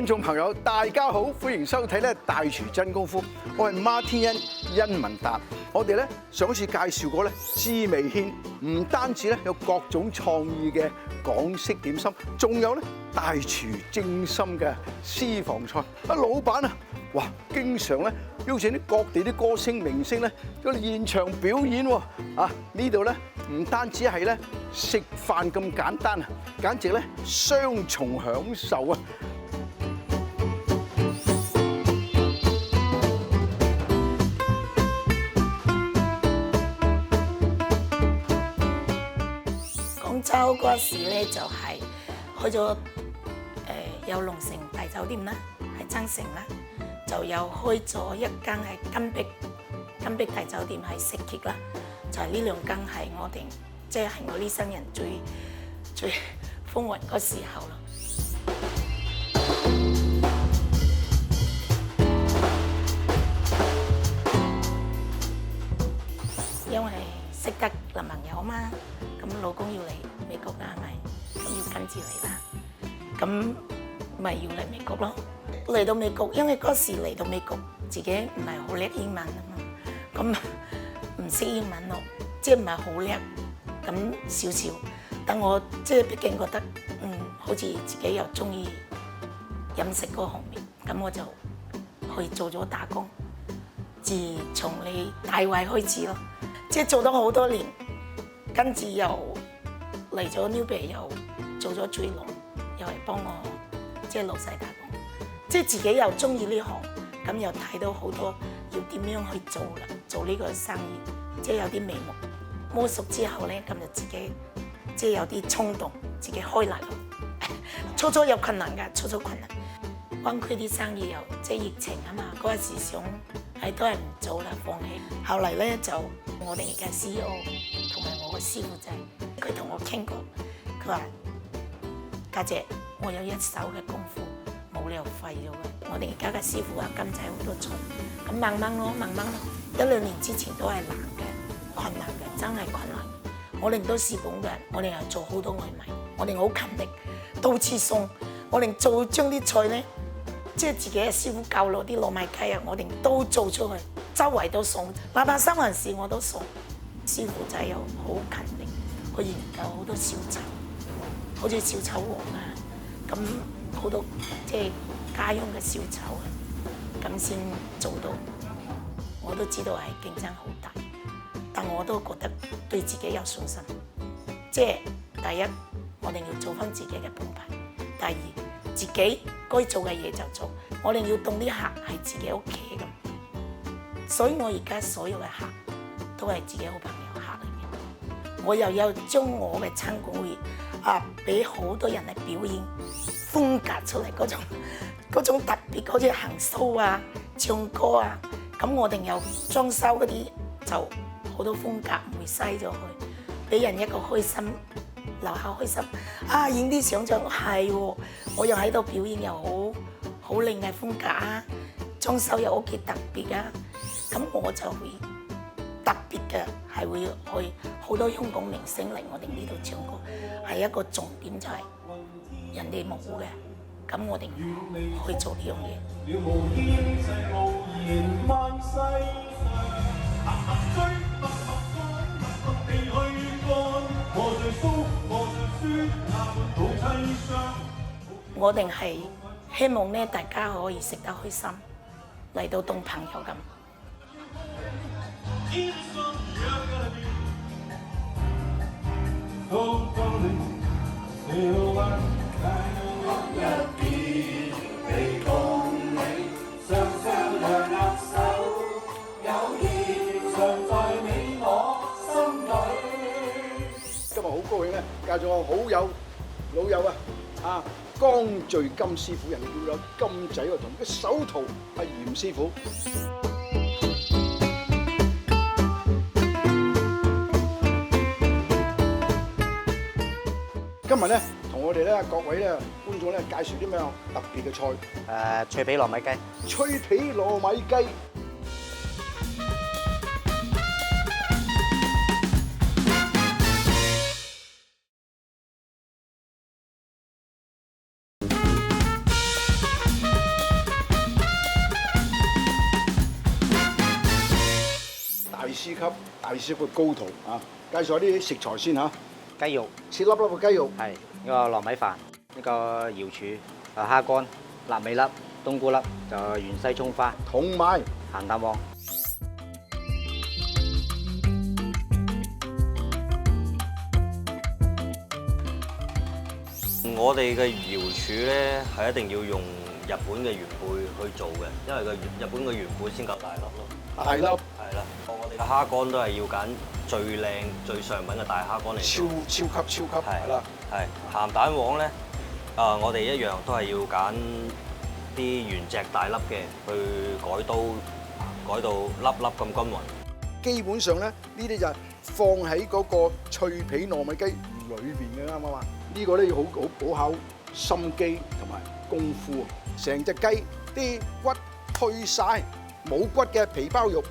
觀眾朋友，大家好，歡迎收睇咧《大廚真功夫》，我係孖天恩甄文達。我哋咧上一次介紹過咧滋味軒，唔單止咧有各種創意嘅港式點心，仲有咧大廚精心嘅私房菜。啊，老闆啊，哇，經常咧邀請啲各地啲歌星明星咧到嚟現場表演喎。啊，呢度咧唔單止係咧食飯咁簡單啊，簡直咧雙重享受啊！廣州嗰時咧就係去咗有龍城大酒店啦，喺增城啦，就有開咗一間係金碧大酒店喺石碣啦，就係呢兩間係我哋即係我呢生人最風雲嗰時候啦。因為識得男朋友嘛，咁老公要嚟美國啦，係咪？咁要跟住嚟啦，咁咪要嚟美國咯。嚟到美國，因為嗰時嚟到美國，自己唔係好叻英文啊嘛，咁唔識英文咯，即係唔係好叻，咁少少。但我即係畢竟覺得，好似自己又中意飲食嗰行業，咁我就去做咗打工，自從你大胃開始咯。即係做咗好多年，跟住又嚟咗 New Bay， 又做咗最龍，又係幫我即係老細打工，即係自己又中意呢行，咁又睇到好多要點樣去做啦，做呢個生意，即係有啲眉目。摸熟之後咧，咁就自己即係有啲衝動，自己開嚟咯。初初有困難㗎，初初困難。灣區啲生意又即係疫情啊嘛，嗰陣時想係都係唔做啦，放棄。後嚟咧就我哋而家 CEO 同埋我個師傅仔，佢同我傾過，佢話家姐，我有一手嘅功夫，冇理由廢咗嘅。我哋而家嘅師傅啊，金仔好多重，咁慢慢咯，慢慢咯。1-2年之前都係難嘅，困難嘅，真係困難。我哋都試本嘅，我哋又做好多外賣，我哋好勤力，到處送，我哋做將啲菜咧。即係自己嘅師傅教落啲糯米雞啊，我哋都做出去，周圍都送，哪怕三藩市我都送。師傅仔又好勤力，佢研究好多小丑，好似小丑王啊，咁好多即係家用嘅小丑啊，咁先做到。我都知道係競爭好大，但我都覺得對自己有信心。即係第一，我哋要做翻自己嘅品牌；第二，自己該做嘅嘢就做，我哋要當啲客係自己屋企咁，所以我而家所有嘅客都係自己好朋友客嚟嘅。我又有將我嘅餐館會俾好多人嚟表演風格出嚟，嗰種特別，嗰啲行 show 啊、唱歌啊，咁我哋又裝修嗰啲就好多風格，唔會嘥咗去，俾人一個開心。留下開心啊！影啲相就係喎，我又喺度表演又好靚嘅風格啊，裝修又屋企特別啊，咁我就會特別嘅係會去好多香港明星嚟我哋呢度唱歌，係一個重點就係人哋冇嘅，咁我哋去做呢樣嘢。我哋係希望咧，大家可以食得開心，嚟到當朋友咁。今日好高興咧，介紹我好友老友啊！江聚金師傅，人哋叫有金仔喎，同佢手徒阿嚴師傅。今日咧，同我哋咧各位咧觀眾咧介紹啲咩特別嘅菜？脆皮糯米雞。脆皮糯米雞。師級大師傅嘅高徒啊！介紹下啲食材先嚇，雞肉切粒粒嘅雞肉，係呢個糯米飯，呢個瑤柱，蝦乾、臘味粒、冬菇粒，就芫茜葱花、同埋鹹蛋黃。我哋嘅瑤柱咧係一定要用日本嘅原貝去做嘅，因為個日本嘅原貝先夠大粒咯。大粒，係啦，我哋嘅蝦乾都係要揀最靚、最上品嘅大蝦乾嚟做。超級係啦。係鹹蛋黃咧，我哋一樣都係要揀啲原隻大粒嘅，去改到粒粒咁均勻。基本上咧，呢啲就係放喺嗰個脆皮糯米雞裏邊嘅，啱唔啱啊？呢個咧要好考心機同埋功夫啊！成隻雞啲骨去晒，冇骨嘅皮包肉。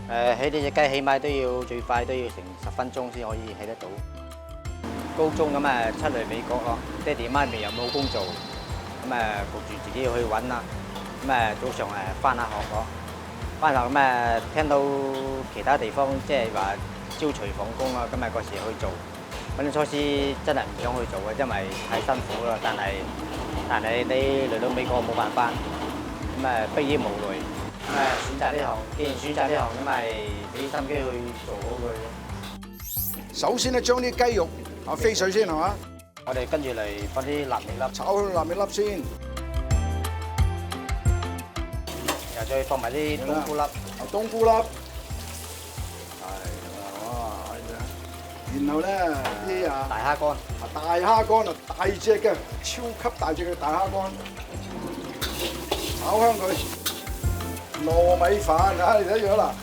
起呢隻雞起碼都要最快都要成10分鐘先可以起得到。高中咁出嚟美國咯，爹哋媽咪又冇工做，咁焗住自己要去揾啦。咁早上翻下學咯，翻學咁聽到其他地方即係話朝除放工啊，咁嗰時去做。嗰陣初時真係唔想去做嘅，因為太辛苦啦。但係你嚟到美國冇辦法，咁迫於無奈，咁選擇呢行。既然選擇呢行，咁咪俾心機去做好佢咯。首先咧，將啲雞肉飛水先係嘛？我哋跟住嚟放啲臘味粒，炒香臘味粒先，又再放埋啲冬菇粒。冬菇粒，然後咧啲大蝦乾，大蝦乾啊，大隻嘅，超級大隻嘅大蝦乾，炒香佢。糯米飯啊，你睇咗啦。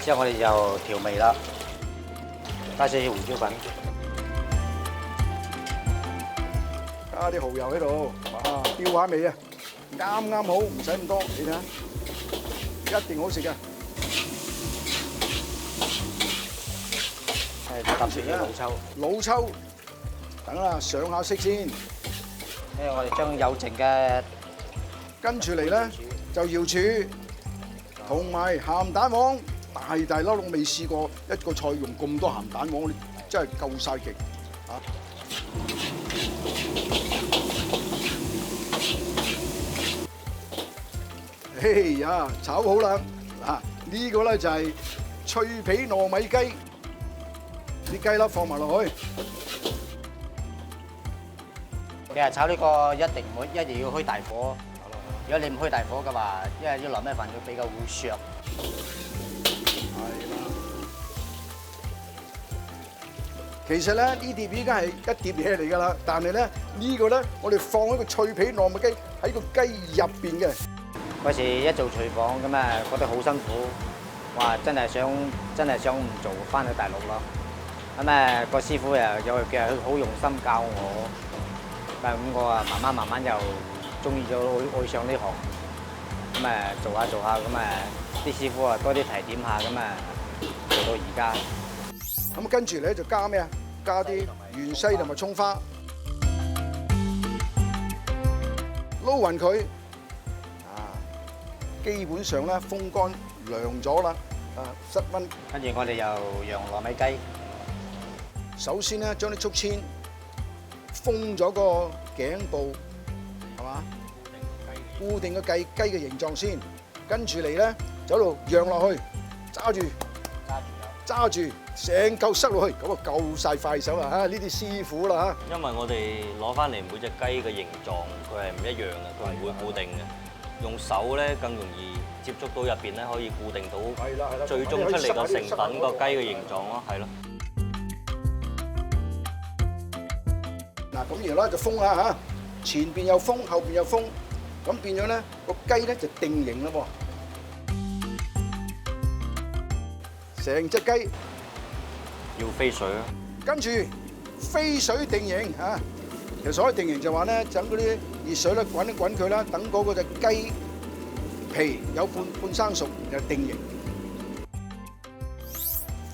之後我哋就調味啦，加少少胡椒粉，加啲蠔油喺度，哇，調下味啊！啱啱好，唔使咁多，你睇下，一定好食嘅。係搭少少老抽，老抽，等啦，上下色先。因為我哋將有剩嘅，跟住嚟咧就瑤柱，同埋鹹蛋黃，大粒我未試過一個菜用咁多鹹蛋黃，真係夠晒勁啊！哎呀，炒好啦！嗱，呢個咧就係脆皮糯米雞，啲雞粒放埋落去。其實炒呢個一定要開大火。如果你唔開大火嘅話，因為啲糯米飯會比較會削。係啦。其實咧，呢碟已經係一碟嘢嚟㗎啦，但係咧呢個咧，我哋放喺個脆皮糯米雞喺個雞入邊嘅。嗰時一做廚房咁覺得好辛苦，哇！真係想唔做，翻去大陸咯。咁個師傅又好用心教我，咁我慢慢又中意咗愛上呢行。咁做下咁啲師傅多啲提點下，咁做到而家。咁跟住咧就加咩啊？加啲芫茜同埋葱花，撈勻佢。基本上咧風乾涼咗啦，室溫。跟住我哋又釀糯米雞。首先咧將啲竹籤封咗個頸部，係嘛？固定個雞嘅形狀先，跟住嚟咧就喺度釀落去，揸住成嚿塞落去，咁啊夠晒快手啦嚇！呢啲師傅啦嚇。因為我哋攞翻嚟每隻雞嘅形狀，佢係唔一樣嘅，佢唔會固定嘅。用手咧更容易接觸到入邊咧，可以固定到最終出嚟個成品個雞嘅形狀咯，係咯。嗱咁然後咧就封啦嚇，前邊又封，後邊又封，咁變咗咧個雞咧就定型啦喎。成隻雞要飛水咯，跟住飛水定型嚇。其實所謂定型就話咧，等嗰啲熱水咧滾一滾佢啦，等嗰個隻雞皮有半生熟，就定型。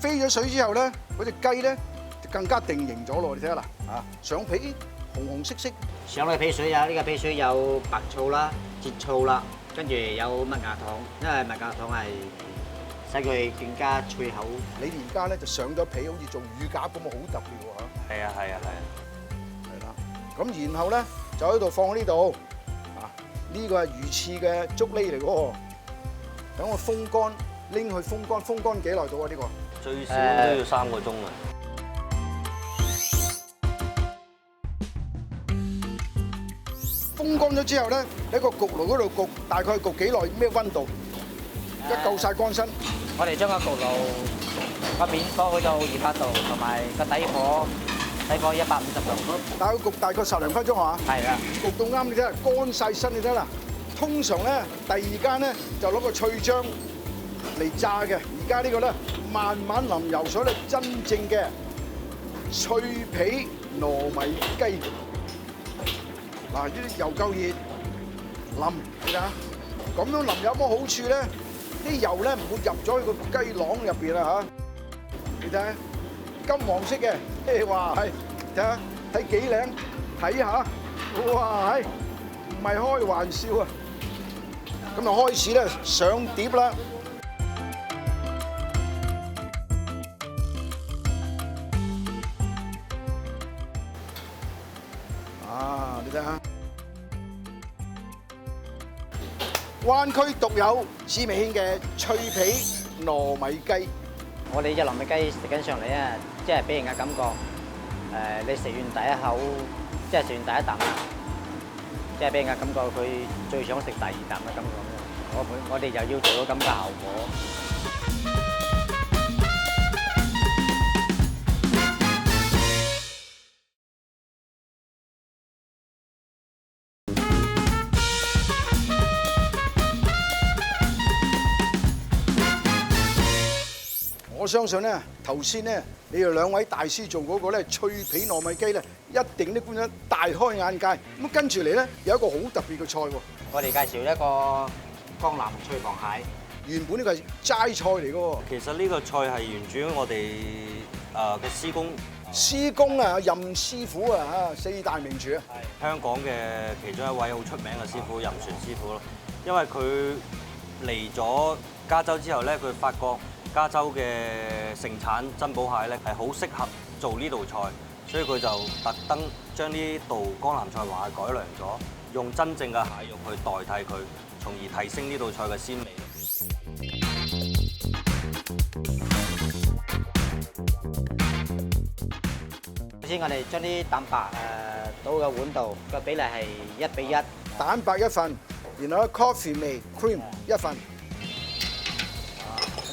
飛咗水之後咧，嗰隻雞咧就更加定型咗咯。你睇下啦，嚇上皮紅紅色色，上嚟皮水啊，呢個皮水有白醋啦、節醋啦，跟住有麥芽糖，因為麥芽糖係使佢更加脆口。你而家咧就上咗皮，好似做乳鴿咁啊，好特別喎嚇。係啊係啊係啊。係啦，咁然後咧就喺度放喺呢度，啊呢個係魚翅嘅竹喱嚟喎，等我風乾，拎去風乾，風乾幾耐到啊？呢個最少都要3個鐘啊！風乾咗之後咧，喺個焗爐嗰度焗，大概焗幾耐？咩温度？一夠晒乾身。我哋將個焗爐個面火去到200度，同埋個底火150度。大概焗大概10零分鐘係嘛？係啦，焗到啱你睇下，乾晒身你睇啦。通常咧，第二間咧就攞個脆漿嚟炸嘅，而家呢個咧慢慢淋油水咧，真正嘅脆皮糯米雞。嗱，呢啲油夠熱，淋你睇下，咁樣淋有乜好處咧？啲油咧唔會入咗去個雞囊入邊啊嚇！你睇下，金黃色嘅，哇係，睇下睇幾靚，睇下，哇係，唔係開玩笑啊！咁就開始咧上碟啦。啊，你睇下，灣區獨有滋味軒嘅脆皮糯米雞。我哋隻糯米雞食緊上嚟啊，即係俾人嘅感覺，你食完第一口，即係食完第一啖啦，即係俾人嘅感覺，佢最想食第二啖嘅感覺。我哋就要做到咁嘅效果。我相信咧，頭先咧，你哋兩位大師做嗰個咧脆皮糯米雞咧，一定啲觀眾大開眼界。咁跟住嚟咧，有一個好特別嘅菜喎。我哋介紹一個江南脆螃蟹。原本呢個係齋菜嚟嘅喎。其實呢個菜係源自於我哋嘅師公。師公啊，任師傅啊嚇，4大名廚啊。係香港嘅其中一位好出名嘅師傅，任船師傅咯。因為佢嚟咗加州之後咧，佢發覺加州嘅盛產珍寶蟹咧係好適合做呢道菜，所以佢就特登將呢道江南菜螃蟹改良咗，用真正嘅蟹肉去代替佢，從而提升呢道菜嘅鮮味。首先我哋將啲蛋白倒嘅碗度，個比例係1:1，蛋白1份，然後 coffee 味 cream 1份。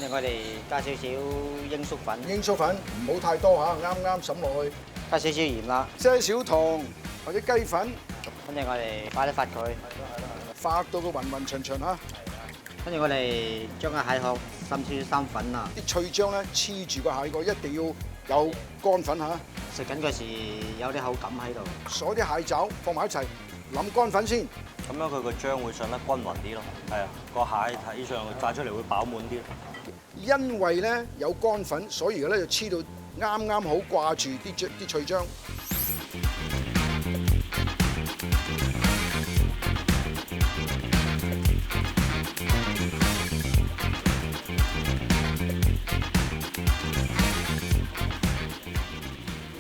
跟住我哋加少少鷹粟粉，鷹粟粉唔好太多嚇，啱啱滲落去。加少少鹽啦，些少糖或者雞粉，跟住我哋發一發佢，發到個勻勻勻勻嚇。跟住我哋將個蟹殼滲少少生粉啊，啲脆漿咧黐住個蟹個，一定要有乾粉嚇。食緊嗰時有啲口感喺度。鎖啲蟹爪放埋一齊，淋乾粉先。咁樣佢個漿會上得均勻啲咯。係啊，個蟹睇上去炸出嚟會飽滿啲。因為咧有乾粉，所以咧就黐到啱啱好掛住啲脆漿。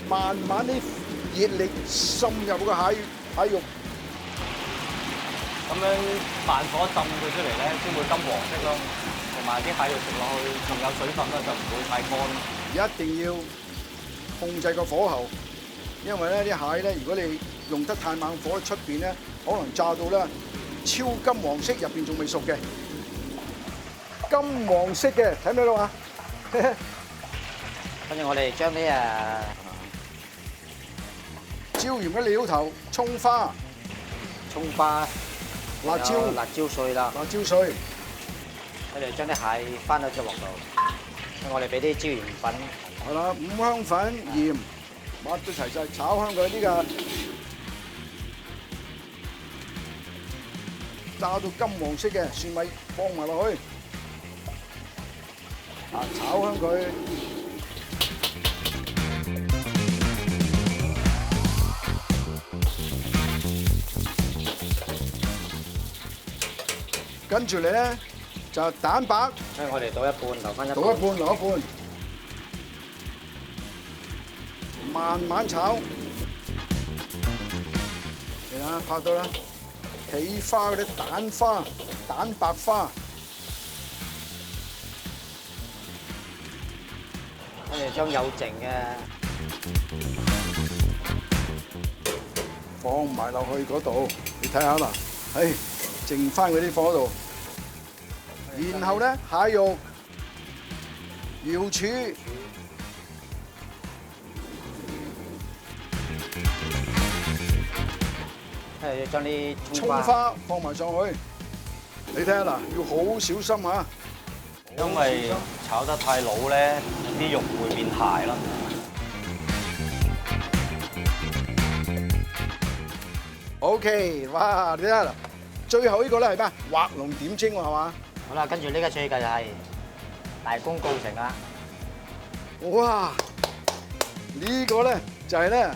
慢慢啲熱力滲入個蟹肉。咁樣慢火浸佢出嚟咧，先會金黃色咯。同埋啲蟹肉食落去仲有水分啦，就唔會太乾。一定要控制個火候，因為咧啲蟹咧，如果你用得太猛火，出邊咧可能炸到咧超金黃色，入邊仲未熟嘅。金黃色嘅，睇唔睇到啊？跟住我哋將啲椒鹽嘅料頭、葱花、辣椒碎啦，辣椒碎。我哋將啲蟹翻到隻鑊度，我哋俾啲椒鹽粉，係啦，五香粉、鹽，抹到齊晒，炒香佢呢個，炸到金黃色嘅蒜米放埋落去，炒香佢。跟住嚟咧就蛋白，所以我哋倒一半，留翻一半。倒一半，留一半，慢慢炒。嚟啦，拍到啦，起花嗰啲蛋花、蛋白花。我哋將有剩嘅放埋落去嗰度，你睇下啦，剩翻嗰啲放喺度，然後咧蟹肉、瑤柱，要將啲葱花放埋上去，你睇下嗱，要好小心啊！因為炒得太老咧，啲肉會變鞋啦。OK， 哇！你睇下啦，最後呢個咧係咩？畫龍點睛喎，係嘛？好啦，跟住呢個最嘅就係大功告成啦。哇！呢個咧就係咧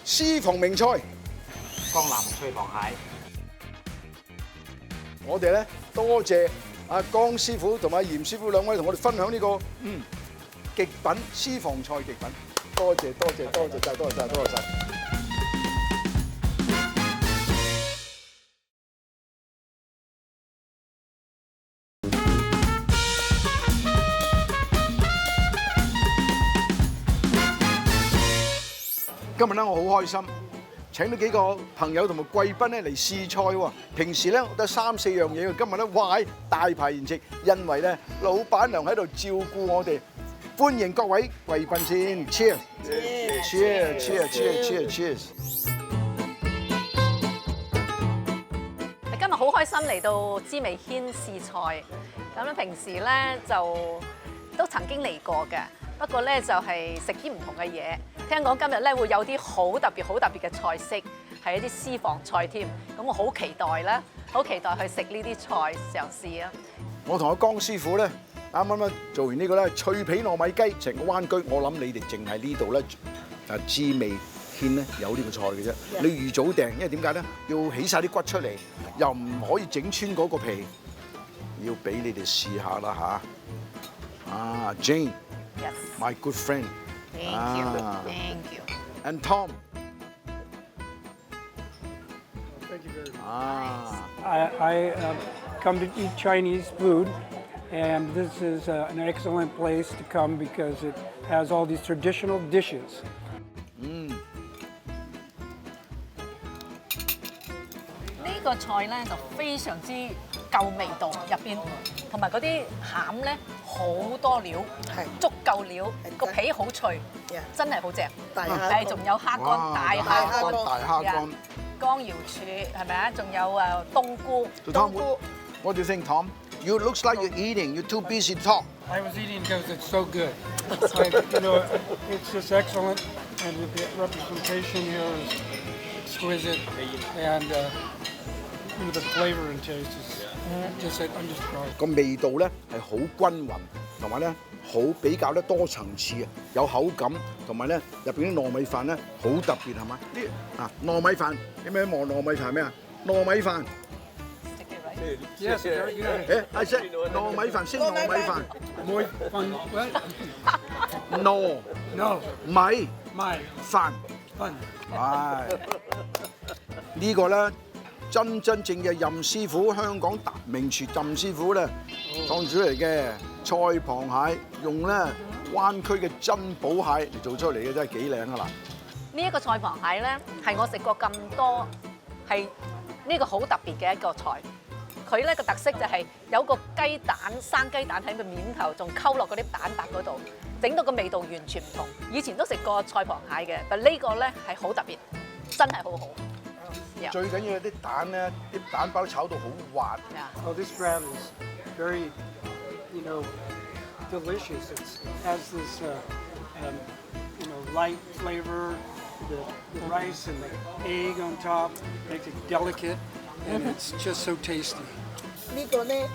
私房名菜，江南脆螃蟹。我哋咧多謝阿江師傅同埋嚴師傅兩位同我哋分享呢個極品私房菜極品，多謝多謝多謝晒，多謝晒，多謝晒。今日咧我好開心，請到幾個朋友同埋貴賓咧嚟試菜喎。平時咧我得3、4樣嘢嘅，今日咧哇大排筵席，因為咧老闆娘喺度照顧我哋。歡迎各位貴賓先 ，cheers，cheers，cheers，cheers，cheers。今日好開心嚟到知味軒試菜，咁咧平時咧就都曾經嚟過嘅，不過咧就係食啲唔同嘅嘢。聽講今日咧會有啲好特別嘅菜式，係一啲私房菜添，咁我好期待啦，好期待去食呢啲菜嘗試啊！我同阿江師傅咧啱啱做完呢個咧脆皮糯米雞，成個灣區，我諗你哋淨係呢度咧知味軒咧有呢個菜嘅啫。你預早訂，因為點解咧？要起晒啲骨出嚟，又唔可以整穿嗰個皮，要俾你哋試下啦嚇。啊 ，Jane，my good friend。Thank you，Thank you。 And Tom。 Thank you very much. I come to eat Chinese food, and this is an excellent place to come because it has all these traditional dishes. 呢個菜咧就非常之夠味道，入邊同埋嗰啲餡咧好多料，足夠料，個皮好脆，真係好正。係仲有蝦乾、大蝦乾、江瑤柱係咪啊？仲有冬菇。Tom, what do you think, Tom? You looks like you're eating. You're too busy to talk. I was eating because it's so good. It's just excellent, and the representation here is exquisite, and the flavor and taste is just undescribable. 個味道咧係好均勻，同埋咧好比較咧多層次啊，有口感，同埋咧入邊啲糯米飯咧好特別係嘛？呢糯米飯，你咪望糯米飯咩啊？糯米飯。Yes, very good. I said 糯米飯先糯米飯。More fun. What? 糯 No, 米 my 飯。 fun. 係呢個咧。真正嘅任師傅，香港大名廚任師傅咧創出嚟嘅菜螃蟹，用咧灣區嘅珍寶蟹嚟做出嚟嘅，真係幾靚啊嗱！呢一個菜螃蟹咧係我食過咁多，係呢個好特別嘅一個菜。佢咧個特色就係有個雞蛋生雞蛋喺個面頭，仲溝落嗰啲蛋白嗰度，整到個味道完全唔同。以前都食過菜螃蟹嘅，但呢個咧係好特別，真係好好。最緊要啲蛋咧，啲蛋包炒到好滑。Oh, this crab is very, delicious. It has this, light flavor. The rice and the egg on top makes it delicate, and it's just so tasty. 呢個咧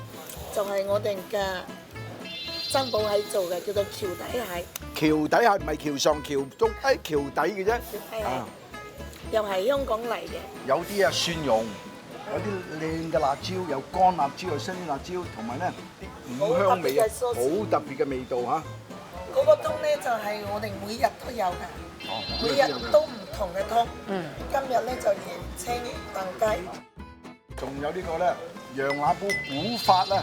就係我哋嘅珍寶蟹做嘅，叫做橋底蟹。橋底蟹唔係橋上橋中，橋底嘅啫。又係香港嚟嘅。有啲蒜蓉，有啲靚嘅辣椒，有乾辣椒，有新鮮辣椒，同埋咧啲五香味啊，好特別嘅味道嚇。嗰個湯咧就係我哋每日都有㗎，每日都唔同嘅湯。今日咧就椰青燉雞，仲有呢個咧羊腩煲古法啦，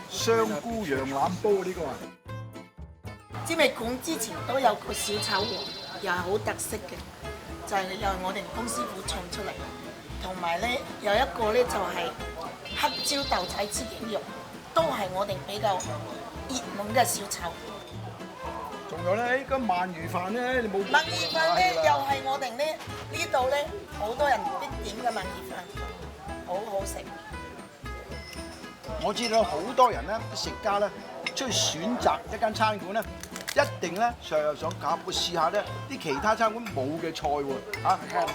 香菇羊腩煲呢個啊。知味館之前都有個小炒王，又係好特色嘅，就係又係我哋公師傅創出嚟。同埋咧有一個咧就係黑椒豆仔翅頸肉，都係我哋比較熱門嘅小炒。仲有咧，個鰻魚飯咧，你冇鰻魚飯咧又係我哋咧呢度咧好多人必點嘅鰻魚飯，好好食。我知道好多人咧，啲食家咧，出去選擇一間餐館咧，一定咧上又想搞試下咧啲其他餐館冇嘅菜喎，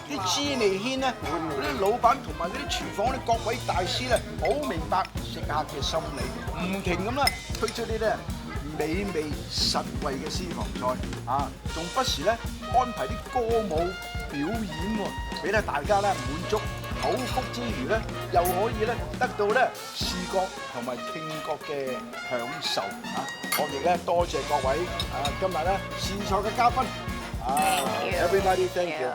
啲滋味軒咧，嗰啲老闆同埋嗰啲廚房啲各位大師咧，好明白食客嘅心理，唔停咁啦推出啲咧美味實惠嘅私房菜，仲不時咧安排啲歌舞表演喎，俾咧大家咧滿足口腹之餘咧，又可以咧得到咧視覺同埋聽覺嘅享受我亦咧多謝各位今日咧試菜嘅嘉賓Thank you. Everybody thank you.